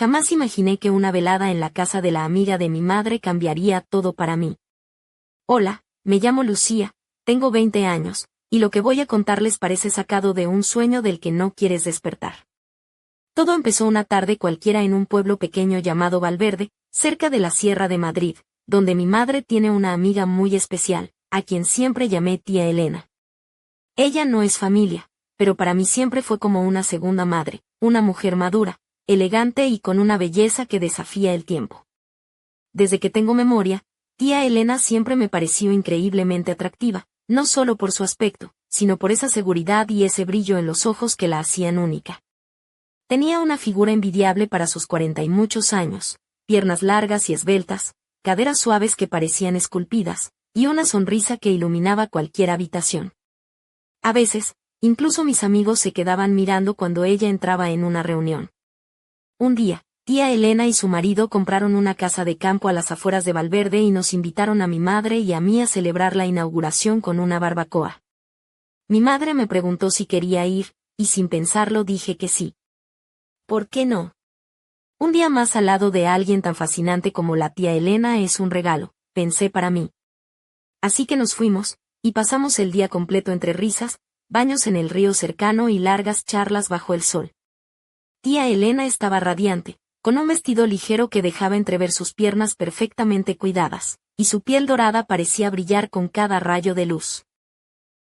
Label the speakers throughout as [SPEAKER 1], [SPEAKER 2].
[SPEAKER 1] Jamás imaginé que una velada en la casa de la amiga de mi madre cambiaría todo para mí. Hola, me llamo Lucía, tengo 20 años, y lo que voy a contarles parece sacado de un sueño del que no quieres despertar. Todo empezó una tarde cualquiera en un pueblo pequeño llamado Valverde, cerca de la Sierra de Madrid, donde mi madre tiene una amiga muy especial, a quien siempre llamé tía Elena. Ella no es familia, pero para mí siempre fue como una segunda madre, una mujer madura, elegante y con una belleza que desafía el tiempo. Desde que tengo memoria, tía Elena siempre me pareció increíblemente atractiva, no solo por su aspecto, sino por esa seguridad y ese brillo en los ojos que la hacían única. Tenía una figura envidiable para sus 40 y muchos años, piernas largas y esbeltas, caderas suaves que parecían esculpidas, y una sonrisa que iluminaba cualquier habitación. A veces, incluso mis amigos se quedaban mirando cuando ella entraba en una reunión. Un día, tía Elena y su marido compraron una casa de campo a las afueras de Valverde y nos invitaron a mi madre y a mí a celebrar la inauguración con una barbacoa. Mi madre me preguntó si quería ir, y sin pensarlo dije que sí. ¿Por qué no? Un día más al lado de alguien tan fascinante como la tía Elena es un regalo, pensé para mí. Así que nos fuimos, y pasamos el día completo entre risas, baños en el río cercano y largas charlas bajo el sol. Tía Elena estaba radiante, con un vestido ligero que dejaba entrever sus piernas perfectamente cuidadas, y su piel dorada parecía brillar con cada rayo de luz.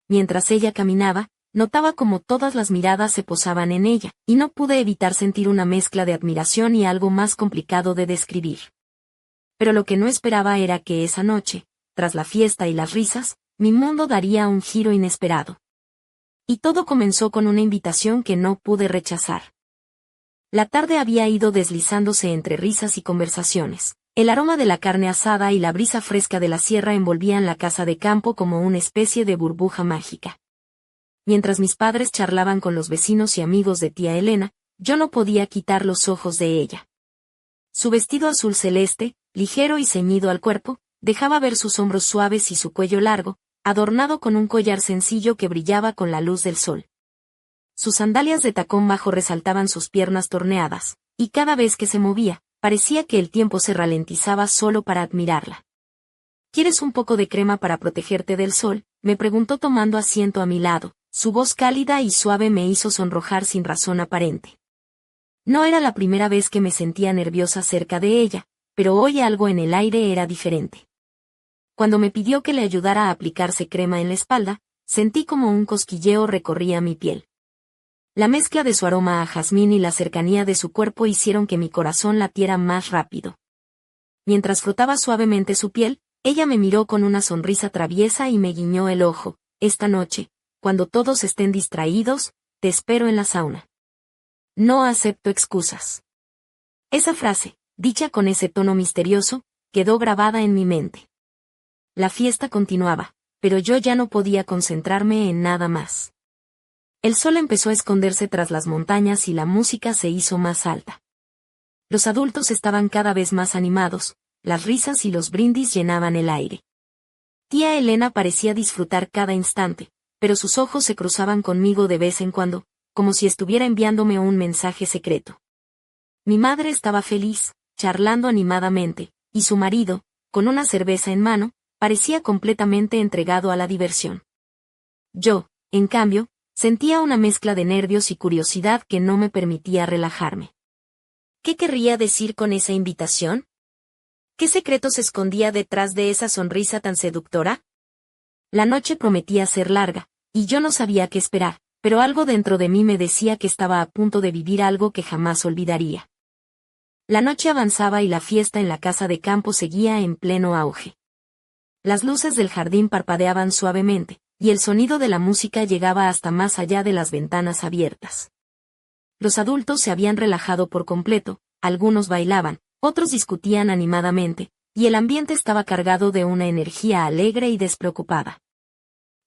[SPEAKER 1] Mientras ella caminaba, notaba como todas las miradas se posaban en ella, y no pude evitar sentir una mezcla de admiración y algo más complicado de describir. Pero lo que no esperaba era que esa noche, tras la fiesta y las risas, mi mundo daría un giro inesperado. Y todo comenzó con una invitación que no pude rechazar. La tarde había ido deslizándose entre risas y conversaciones. El aroma de la carne asada y la brisa fresca de la sierra envolvían la casa de campo como una especie de burbuja mágica. Mientras mis padres charlaban con los vecinos y amigos de tía Elena, yo no podía quitar los ojos de ella. Su vestido azul celeste, ligero y ceñido al cuerpo, dejaba ver sus hombros suaves y su cuello largo, adornado con un collar sencillo que brillaba con la luz del sol. Sus sandalias de tacón bajo resaltaban sus piernas torneadas, y cada vez que se movía, parecía que el tiempo se ralentizaba solo para admirarla. ¿Quieres un poco de crema para protegerte del sol?, me preguntó tomando asiento a mi lado. Su voz cálida y suave me hizo sonrojar sin razón aparente. No era la primera vez que me sentía nerviosa cerca de ella, pero hoy algo en el aire era diferente. Cuando me pidió que le ayudara a aplicarse crema en la espalda, sentí como un cosquilleo recorría mi piel. La mezcla de su aroma a jazmín y la cercanía de su cuerpo hicieron que mi corazón latiera más rápido. Mientras frotaba suavemente su piel, ella me miró con una sonrisa traviesa y me guiñó el ojo. Esta noche, cuando todos estén distraídos, te espero en la sauna. No acepto excusas. Esa frase, dicha con ese tono misterioso, quedó grabada en mi mente. La fiesta continuaba, pero yo ya no podía concentrarme en nada más. El sol empezó a esconderse tras las montañas y la música se hizo más alta. Los adultos estaban cada vez más animados, las risas y los brindis llenaban el aire. Tía Elena parecía disfrutar cada instante, pero sus ojos se cruzaban conmigo de vez en cuando, como si estuviera enviándome un mensaje secreto. Mi madre estaba feliz, charlando animadamente, y su marido, con una cerveza en mano, parecía completamente entregado a la diversión. Yo, en cambio, sentía una mezcla de nervios y curiosidad que no me permitía relajarme. ¿Qué querría decir con esa invitación? ¿Qué secreto se escondía detrás de esa sonrisa tan seductora? La noche prometía ser larga, y yo no sabía qué esperar, pero algo dentro de mí me decía que estaba a punto de vivir algo que jamás olvidaría. La noche avanzaba y la fiesta en la casa de campo seguía en pleno auge. Las luces del jardín parpadeaban suavemente, y el sonido de la música llegaba hasta más allá de las ventanas abiertas. Los adultos se habían relajado por completo, algunos bailaban, otros discutían animadamente, y el ambiente estaba cargado de una energía alegre y despreocupada.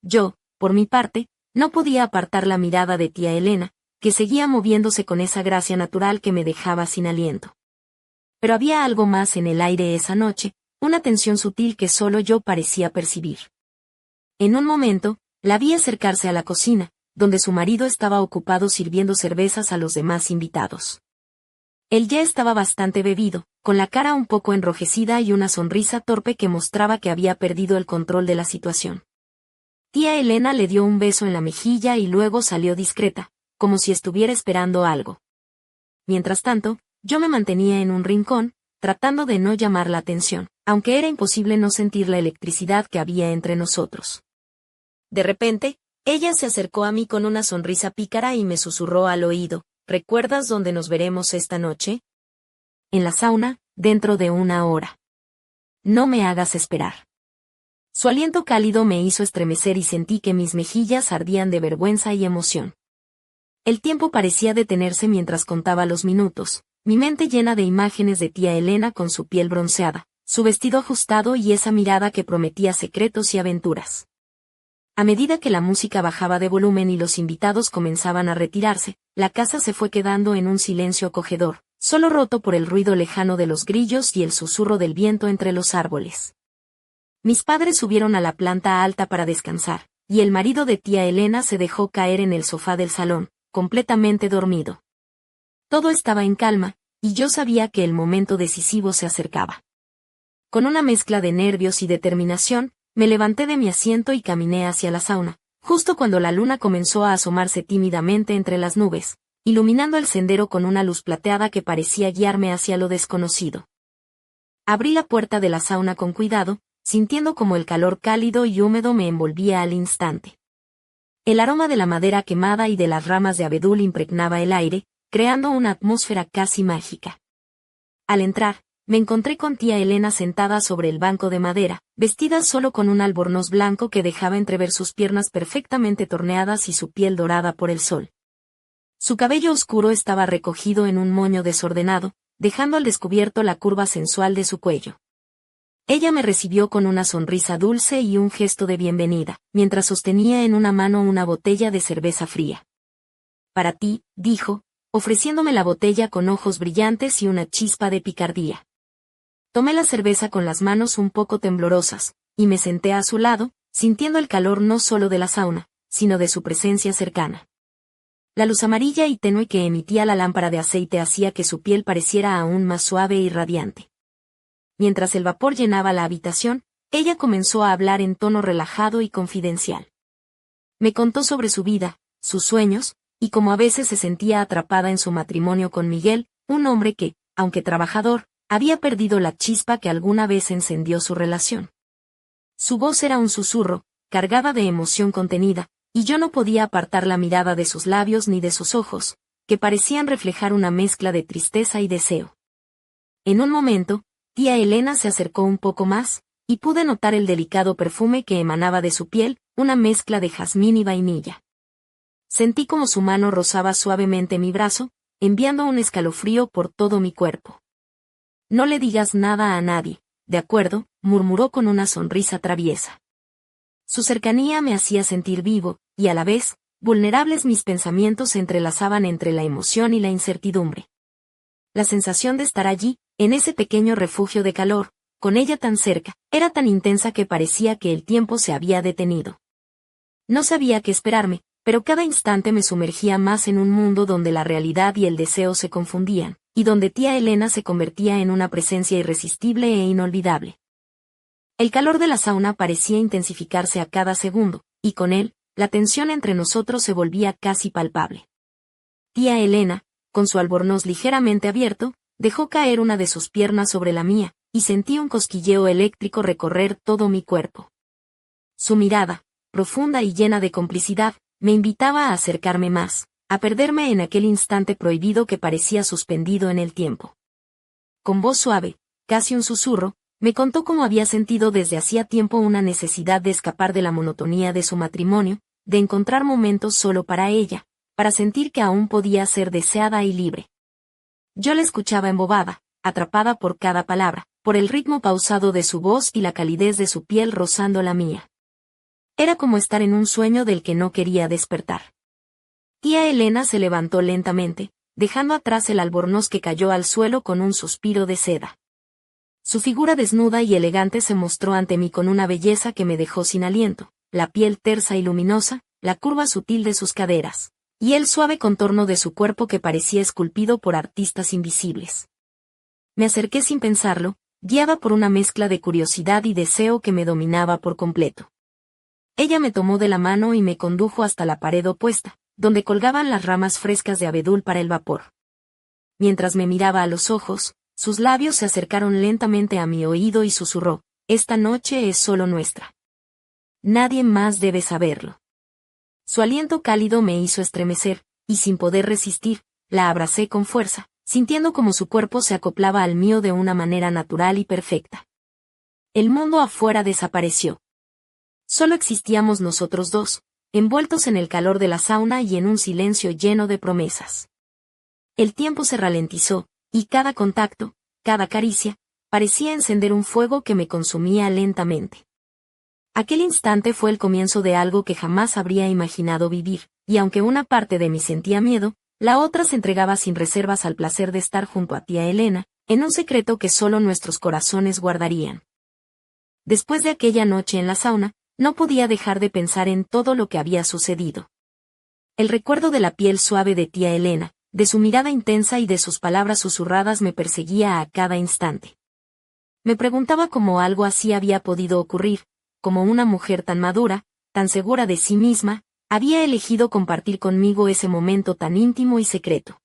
[SPEAKER 1] Yo, por mi parte, no podía apartar la mirada de tía Elena, que seguía moviéndose con esa gracia natural que me dejaba sin aliento. Pero había algo más en el aire esa noche, una tensión sutil que solo yo parecía percibir. En un momento, la vi acercarse a la cocina, donde su marido estaba ocupado sirviendo cervezas a los demás invitados. Él ya estaba bastante bebido, con la cara un poco enrojecida y una sonrisa torpe que mostraba que había perdido el control de la situación. Tía Elena le dio un beso en la mejilla y luego salió discreta, como si estuviera esperando algo. Mientras tanto, yo me mantenía en un rincón, tratando de no llamar la atención, aunque era imposible no sentir la electricidad que había entre nosotros. De repente, ella se acercó a mí con una sonrisa pícara y me susurró al oído: ¿recuerdas dónde nos veremos esta noche? En la sauna, dentro de 1 hora. No me hagas esperar. Su aliento cálido me hizo estremecer y sentí que mis mejillas ardían de vergüenza y emoción. El tiempo parecía detenerse mientras contaba los minutos, mi mente llena de imágenes de tía Elena con su piel bronceada, su vestido ajustado y esa mirada que prometía secretos y aventuras. A medida que la música bajaba de volumen y los invitados comenzaban a retirarse, la casa se fue quedando en un silencio acogedor, solo roto por el ruido lejano de los grillos y el susurro del viento entre los árboles. Mis padres subieron a la planta alta para descansar, y el marido de tía Elena se dejó caer en el sofá del salón, completamente dormido. Todo estaba en calma, y yo sabía que el momento decisivo se acercaba. Con una mezcla de nervios y determinación, me levanté de mi asiento y caminé hacia la sauna, justo cuando la luna comenzó a asomarse tímidamente entre las nubes, iluminando el sendero con una luz plateada que parecía guiarme hacia lo desconocido. Abrí la puerta de la sauna con cuidado, sintiendo como el calor cálido y húmedo me envolvía al instante. El aroma de la madera quemada y de las ramas de abedul impregnaba el aire, creando una atmósfera casi mágica. Al entrar, me encontré con tía Elena sentada sobre el banco de madera, vestida solo con un albornoz blanco que dejaba entrever sus piernas perfectamente torneadas y su piel dorada por el sol. Su cabello oscuro estaba recogido en un moño desordenado, dejando al descubierto la curva sensual de su cuello. Ella me recibió con una sonrisa dulce y un gesto de bienvenida, mientras sostenía en una mano una botella de cerveza fría. Para ti, dijo, ofreciéndome la botella con ojos brillantes y una chispa de picardía. Tomé la cerveza con las manos un poco temblorosas, y me senté a su lado, sintiendo el calor no solo de la sauna, sino de su presencia cercana. La luz amarilla y tenue que emitía la lámpara de aceite hacía que su piel pareciera aún más suave y radiante. Mientras el vapor llenaba la habitación, ella comenzó a hablar en tono relajado y confidencial. Me contó sobre su vida, sus sueños, y cómo a veces se sentía atrapada en su matrimonio con Miguel, un hombre que, aunque trabajador, había perdido la chispa que alguna vez encendió su relación. Su voz era un susurro, cargada de emoción contenida, y yo no podía apartar la mirada de sus labios ni de sus ojos, que parecían reflejar una mezcla de tristeza y deseo. En un momento, tía Elena se acercó un poco más, y pude notar el delicado perfume que emanaba de su piel, una mezcla de jazmín y vainilla. Sentí como su mano rozaba suavemente mi brazo, enviando un escalofrío por todo mi cuerpo. No le digas nada a nadie, ¿de acuerdo?, murmuró con una sonrisa traviesa. Su cercanía me hacía sentir vivo, y a la vez, vulnerables mis pensamientos se entrelazaban entre la emoción y la incertidumbre. La sensación de estar allí, en ese pequeño refugio de calor, con ella tan cerca, era tan intensa que parecía que el tiempo se había detenido. No sabía qué esperarme, pero cada instante me sumergía más en un mundo donde la realidad y el deseo se confundían, y donde tía Elena se convertía en una presencia irresistible e inolvidable. El calor de la sauna parecía intensificarse a cada segundo, y con él, la tensión entre nosotros se volvía casi palpable. Tía Elena, con su albornoz ligeramente abierto, dejó caer una de sus piernas sobre la mía, y sentí un cosquilleo eléctrico recorrer todo mi cuerpo. Su mirada, profunda y llena de complicidad, me invitaba a acercarme más, a perderme en aquel instante prohibido que parecía suspendido en el tiempo. Con voz suave, casi un susurro, me contó cómo había sentido desde hacía tiempo una necesidad de escapar de la monotonía de su matrimonio, de encontrar momentos solo para ella, para sentir que aún podía ser deseada y libre. Yo la escuchaba embobada, atrapada por cada palabra, por el ritmo pausado de su voz y la calidez de su piel rozando la mía. Era como estar en un sueño del que no quería despertar. Tía Elena se levantó lentamente, dejando atrás el albornoz que cayó al suelo con un suspiro de seda. Su figura desnuda y elegante se mostró ante mí con una belleza que me dejó sin aliento, la piel tersa y luminosa, la curva sutil de sus caderas, y el suave contorno de su cuerpo que parecía esculpido por artistas invisibles. Me acerqué sin pensarlo, guiada por una mezcla de curiosidad y deseo que me dominaba por completo. Ella me tomó de la mano y me condujo hasta la pared opuesta, donde colgaban las ramas frescas de abedul para el vapor. Mientras me miraba a los ojos, sus labios se acercaron lentamente a mi oído y susurró: «Esta noche es solo nuestra. Nadie más debe saberlo». Su aliento cálido me hizo estremecer, y sin poder resistir, la abracé con fuerza, sintiendo como su cuerpo se acoplaba al mío de una manera natural y perfecta. El mundo afuera desapareció. Solo existíamos nosotros dos, envueltos en el calor de la sauna y en un silencio lleno de promesas. El tiempo se ralentizó, y cada contacto, cada caricia, parecía encender un fuego que me consumía lentamente. Aquel instante fue el comienzo de algo que jamás habría imaginado vivir, y aunque una parte de mí sentía miedo, la otra se entregaba sin reservas al placer de estar junto a tía Elena, en un secreto que solo nuestros corazones guardarían. Después de aquella noche en la sauna, no podía dejar de pensar en todo lo que había sucedido. El recuerdo de la piel suave de tía Elena, de su mirada intensa y de sus palabras susurradas me perseguía a cada instante. Me preguntaba cómo algo así había podido ocurrir, cómo una mujer tan madura, tan segura de sí misma, había elegido compartir conmigo ese momento tan íntimo y secreto.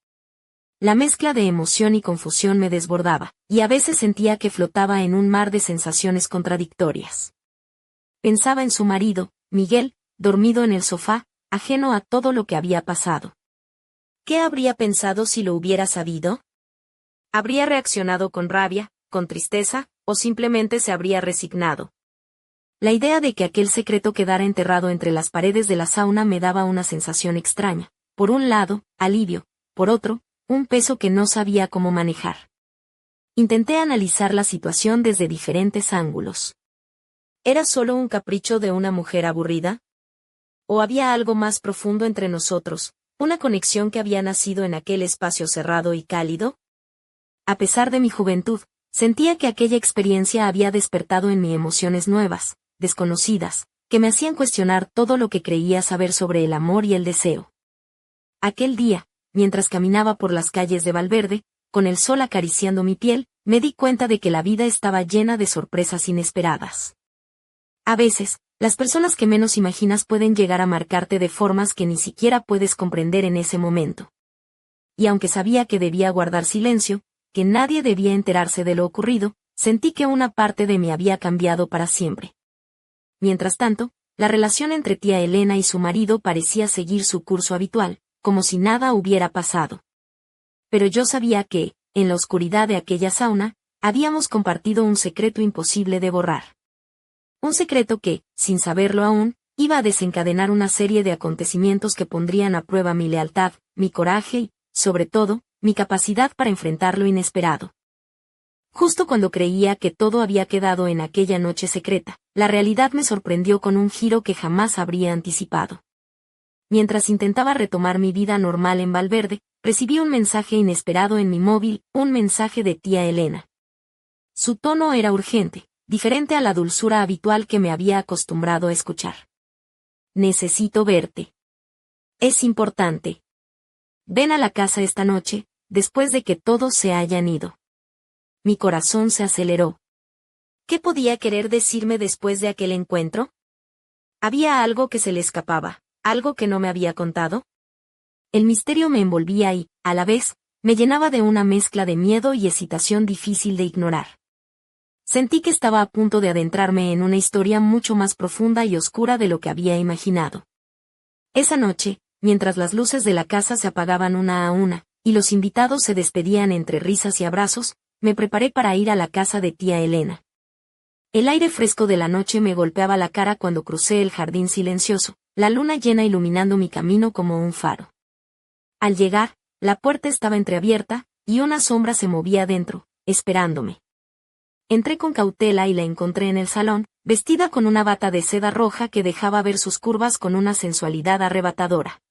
[SPEAKER 1] La mezcla de emoción y confusión me desbordaba, y a veces sentía que flotaba en un mar de sensaciones contradictorias. Pensaba en su marido, Miguel, dormido en el sofá, ajeno a todo lo que había pasado. ¿Qué habría pensado si lo hubiera sabido? ¿Habría reaccionado con rabia, con tristeza, o simplemente se habría resignado? La idea de que aquel secreto quedara enterrado entre las paredes de la sauna me daba una sensación extraña. Por un lado, alivio, por otro, un peso que no sabía cómo manejar. Intenté analizar la situación desde diferentes ángulos. ¿Era solo un capricho de una mujer aburrida? ¿O había algo más profundo entre nosotros, una conexión que había nacido en aquel espacio cerrado y cálido? A pesar de mi juventud, sentía que aquella experiencia había despertado en mí emociones nuevas, desconocidas, que me hacían cuestionar todo lo que creía saber sobre el amor y el deseo. Aquel día, mientras caminaba por las calles de Valverde, con el sol acariciando mi piel, me di cuenta de que la vida estaba llena de sorpresas inesperadas. A veces, las personas que menos imaginas pueden llegar a marcarte de formas que ni siquiera puedes comprender en ese momento. Y aunque sabía que debía guardar silencio, que nadie debía enterarse de lo ocurrido, sentí que una parte de mí había cambiado para siempre. Mientras tanto, la relación entre tía Elena y su marido parecía seguir su curso habitual, como si nada hubiera pasado. Pero yo sabía que, en la oscuridad de aquella sauna, habíamos compartido un secreto imposible de borrar. Un secreto que, sin saberlo aún, iba a desencadenar una serie de acontecimientos que pondrían a prueba mi lealtad, mi coraje y, sobre todo, mi capacidad para enfrentar lo inesperado. Justo cuando creía que todo había quedado en aquella noche secreta, la realidad me sorprendió con un giro que jamás habría anticipado. Mientras intentaba retomar mi vida normal en Valverde, recibí un mensaje inesperado en mi móvil, un mensaje de tía Elena. Su tono era urgente, diferente a la dulzura habitual que me había acostumbrado a escuchar. Necesito verte. Es importante. Ven a la casa esta noche, después de que todos se hayan ido. Mi corazón se aceleró. ¿Qué podía querer decirme después de aquel encuentro? ¿Había algo que se le escapaba, algo que no me había contado? El misterio me envolvía y, a la vez, me llenaba de una mezcla de miedo y excitación difícil de ignorar. Sentí que estaba a punto de adentrarme en una historia mucho más profunda y oscura de lo que había imaginado. Esa noche, mientras las luces de la casa se apagaban una a una, y los invitados se despedían entre risas y abrazos, me preparé para ir a la casa de tía Elena. El aire fresco de la noche me golpeaba la cara cuando crucé el jardín silencioso, la luna llena iluminando mi camino como un faro. Al llegar, la puerta estaba entreabierta, y una sombra se movía dentro, esperándome. Entré con cautela y la encontré en el salón, vestida con una bata de seda roja que dejaba ver sus curvas con una sensualidad arrebatadora.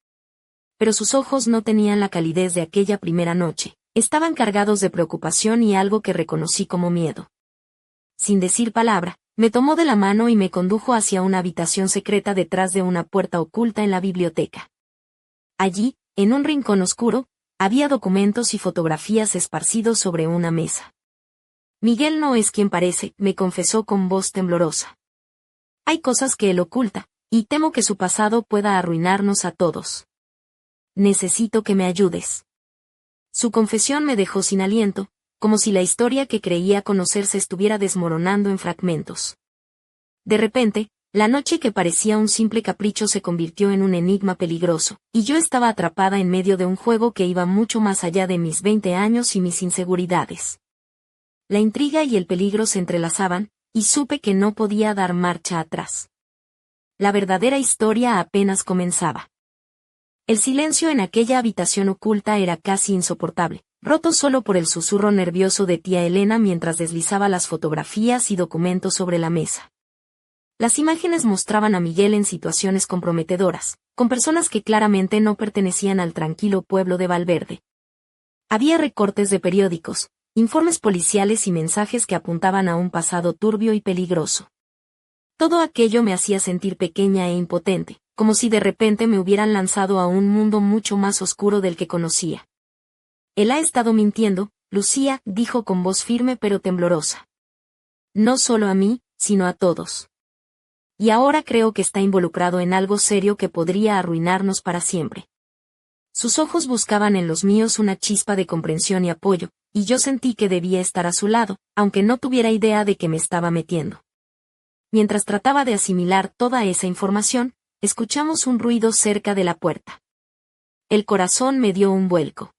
[SPEAKER 1] Pero sus ojos no tenían la calidez de aquella primera noche, estaban cargados de preocupación y algo que reconocí como miedo. Sin decir palabra, me tomó de la mano y me condujo hacia una habitación secreta detrás de una puerta oculta en la biblioteca. Allí, en un rincón oscuro, había documentos y fotografías esparcidos sobre una mesa. Miguel no es quien parece, me confesó con voz temblorosa. Hay cosas que él oculta, y temo que su pasado pueda arruinarnos a todos. Necesito que me ayudes. Su confesión me dejó sin aliento, como si la historia que creía conocer se estuviera desmoronando en fragmentos. De repente, la noche que parecía un simple capricho se convirtió en un enigma peligroso, y yo estaba atrapada en medio de un juego que iba mucho más allá de mis 20 años y mis inseguridades. La intriga y el peligro se entrelazaban, y supe que no podía dar marcha atrás. La verdadera historia apenas comenzaba. El silencio en aquella habitación oculta era casi insoportable, roto solo por el susurro nervioso de tía Elena mientras deslizaba las fotografías y documentos sobre la mesa. Las imágenes mostraban a Miguel en situaciones comprometedoras, con personas que claramente no pertenecían al tranquilo pueblo de Valverde. Había recortes de periódicos, informes policiales y mensajes que apuntaban a un pasado turbio y peligroso. Todo aquello me hacía sentir pequeña e impotente, como si de repente me hubieran lanzado a un mundo mucho más oscuro del que conocía. Él ha estado mintiendo, Lucía, dijo con voz firme pero temblorosa. No solo a mí, sino a todos. Y ahora creo que está involucrado en algo serio que podría arruinarnos para siempre. Sus ojos buscaban en los míos una chispa de comprensión y apoyo, y yo sentí que debía estar a su lado, aunque no tuviera idea de que me estaba metiendo. Mientras trataba de asimilar toda esa información, escuchamos un ruido cerca de la puerta. El corazón me dio un vuelco.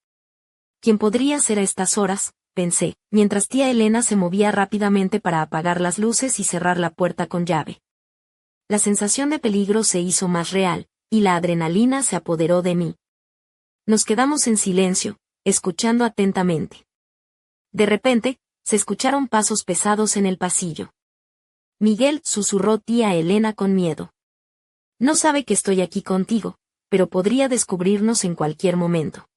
[SPEAKER 1] ¿Quién podría ser a estas horas?, pensé, mientras tía Elena se movía rápidamente para apagar las luces y cerrar la puerta con llave. La sensación de peligro se hizo más real, y la adrenalina se apoderó de mí. Nos quedamos en silencio, escuchando atentamente. De repente, se escucharon pasos pesados en el pasillo. Miguel, susurró tía Elena con miedo. No sabe que estoy aquí contigo, pero podría descubrirnos en cualquier momento.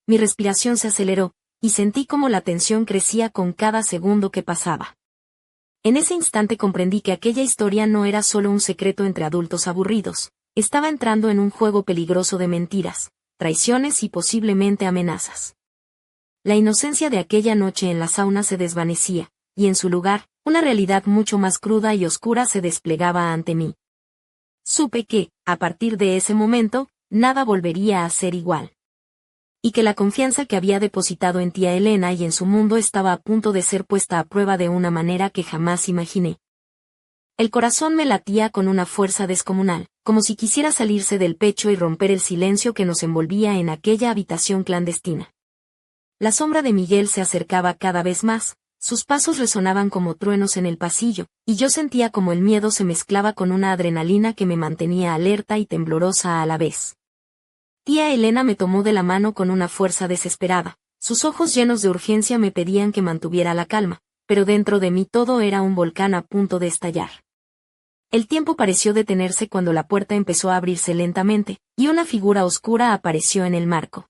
[SPEAKER 1] Mi respiración se aceleró, y sentí como la tensión crecía con cada segundo que pasaba. En ese instante comprendí que aquella historia no era solo un secreto entre adultos aburridos, estaba entrando en un juego peligroso de mentiras, traiciones y posiblemente amenazas. La inocencia de aquella noche en la sauna se desvanecía, y en su lugar, una realidad mucho más cruda y oscura se desplegaba ante mí. Supe que, a partir de ese momento, nada volvería a ser igual. Y que la confianza que había depositado en tía Elena y en su mundo estaba a punto de ser puesta a prueba de una manera que jamás imaginé. El corazón me latía con una fuerza descomunal, como si quisiera salirse del pecho y romper el silencio que nos envolvía en aquella habitación clandestina. La sombra de Miguel se acercaba cada vez más, sus pasos resonaban como truenos en el pasillo, y yo sentía como el miedo se mezclaba con una adrenalina que me mantenía alerta y temblorosa a la vez. Tía Elena me tomó de la mano con una fuerza desesperada, sus ojos llenos de urgencia me pedían que mantuviera la calma, pero dentro de mí todo era un volcán a punto de estallar. El tiempo pareció detenerse cuando la puerta empezó a abrirse lentamente, y una figura oscura apareció en el marco.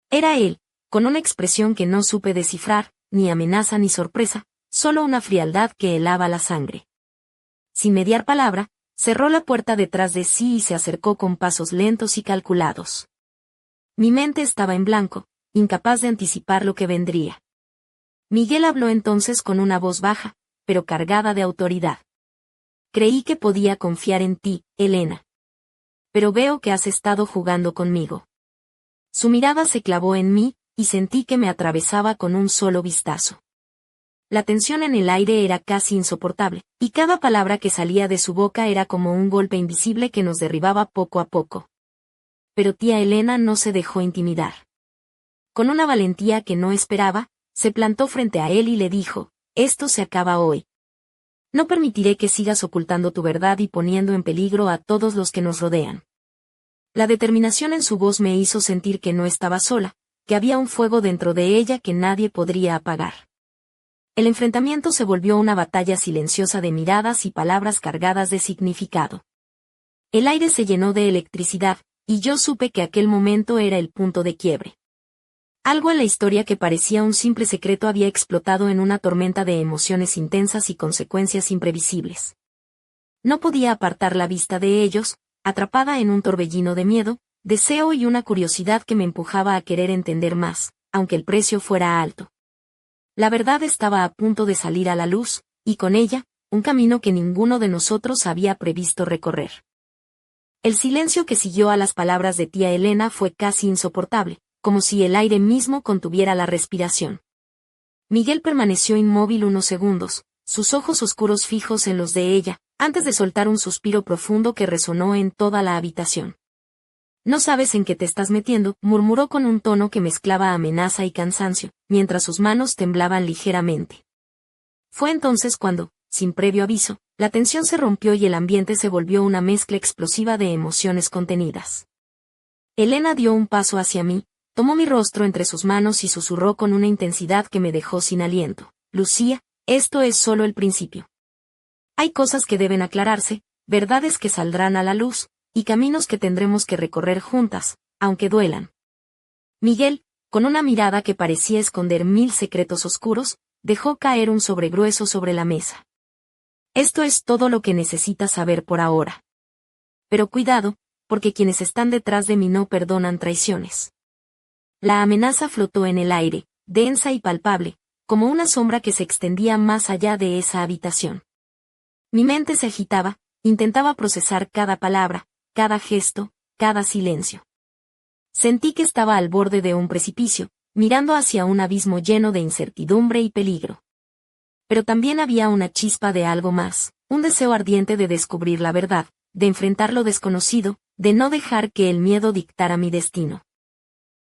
[SPEAKER 1] Era él, con una expresión que no supe descifrar, ni amenaza ni sorpresa, solo una frialdad que helaba la sangre. Sin mediar palabra, cerró la puerta detrás de sí y se acercó con pasos lentos y calculados. Mi mente estaba en blanco, incapaz de anticipar lo que vendría. Miguel habló entonces con una voz baja, pero cargada de autoridad. Creí que podía confiar en ti, Elena. Pero veo que has estado jugando conmigo. Su mirada se clavó en mí, y sentí que me atravesaba con un solo vistazo. La tensión en el aire era casi insoportable, y cada palabra que salía de su boca era como un golpe invisible que nos derribaba poco a poco. Pero tía Elena no se dejó intimidar. Con una valentía que no esperaba, se plantó frente a él y le dijo, «Esto se acaba hoy. No permitiré que sigas ocultando tu verdad y poniendo en peligro a todos los que nos rodean». La determinación en su voz me hizo sentir que no estaba sola, que había un fuego dentro de ella que nadie podría apagar. El enfrentamiento se volvió una batalla silenciosa de miradas y palabras cargadas de significado. El aire se llenó de electricidad, y yo supe que aquel momento era el punto de quiebre. Algo en la historia que parecía un simple secreto había explotado en una tormenta de emociones intensas y consecuencias imprevisibles. No podía apartar la vista de ellos, atrapada en un torbellino de miedo, deseo y una curiosidad que me empujaba a querer entender más, aunque el precio fuera alto. La verdad estaba a punto de salir a la luz, y con ella, un camino que ninguno de nosotros había previsto recorrer. El silencio que siguió a las palabras de tía Elena fue casi insoportable, como si el aire mismo contuviera la respiración. Miguel permaneció inmóvil unos segundos, sus ojos oscuros fijos en los de ella, antes de soltar un suspiro profundo que resonó en toda la habitación. «No sabes en qué te estás metiendo», murmuró con un tono que mezclaba amenaza y cansancio, mientras sus manos temblaban ligeramente. Fue entonces cuando, sin previo aviso, la tensión se rompió y el ambiente se volvió una mezcla explosiva de emociones contenidas. Elena dio un paso hacia mí, tomó mi rostro entre sus manos y susurró con una intensidad que me dejó sin aliento: «Lucía, esto es solo el principio. Hay cosas que deben aclararse, verdades que saldrán a la luz, y caminos que tendremos que recorrer juntas, aunque duelan». Miguel, con una mirada que parecía esconder 1000 secretos oscuros, dejó caer un sobregrueso sobre la mesa. «Esto es todo lo que necesitas saber por ahora. Pero cuidado, porque quienes están detrás de mí no perdonan traiciones». La amenaza flotó en el aire, densa y palpable, como una sombra que se extendía más allá de esa habitación. Mi mente se agitaba, intentaba procesar cada palabra, cada gesto, cada silencio. Sentí que estaba al borde de un precipicio, mirando hacia un abismo lleno de incertidumbre y peligro. Pero también había una chispa de algo más, un deseo ardiente de descubrir la verdad, de enfrentar lo desconocido, de no dejar que el miedo dictara mi destino.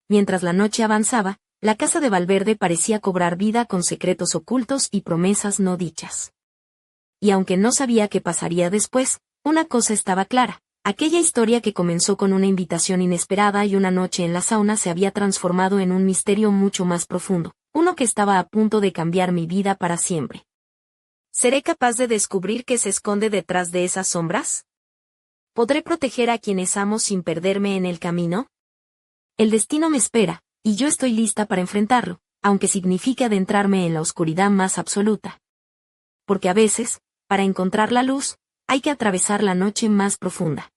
[SPEAKER 1] Mientras la noche avanzaba, la casa de Valverde parecía cobrar vida con secretos ocultos y promesas no dichas. Y aunque no sabía qué pasaría después, una cosa estaba clara: aquella historia que comenzó con una invitación inesperada y una noche en la sauna se había transformado en un misterio mucho más profundo, uno que estaba a punto de cambiar mi vida para siempre. ¿Seré capaz de descubrir qué se esconde detrás de esas sombras? ¿Podré proteger a quienes amo sin perderme en el camino? El destino me espera, y yo estoy lista para enfrentarlo, aunque signifique adentrarme en la oscuridad más absoluta. Porque a veces, para encontrar la luz, hay que atravesar la noche más profunda.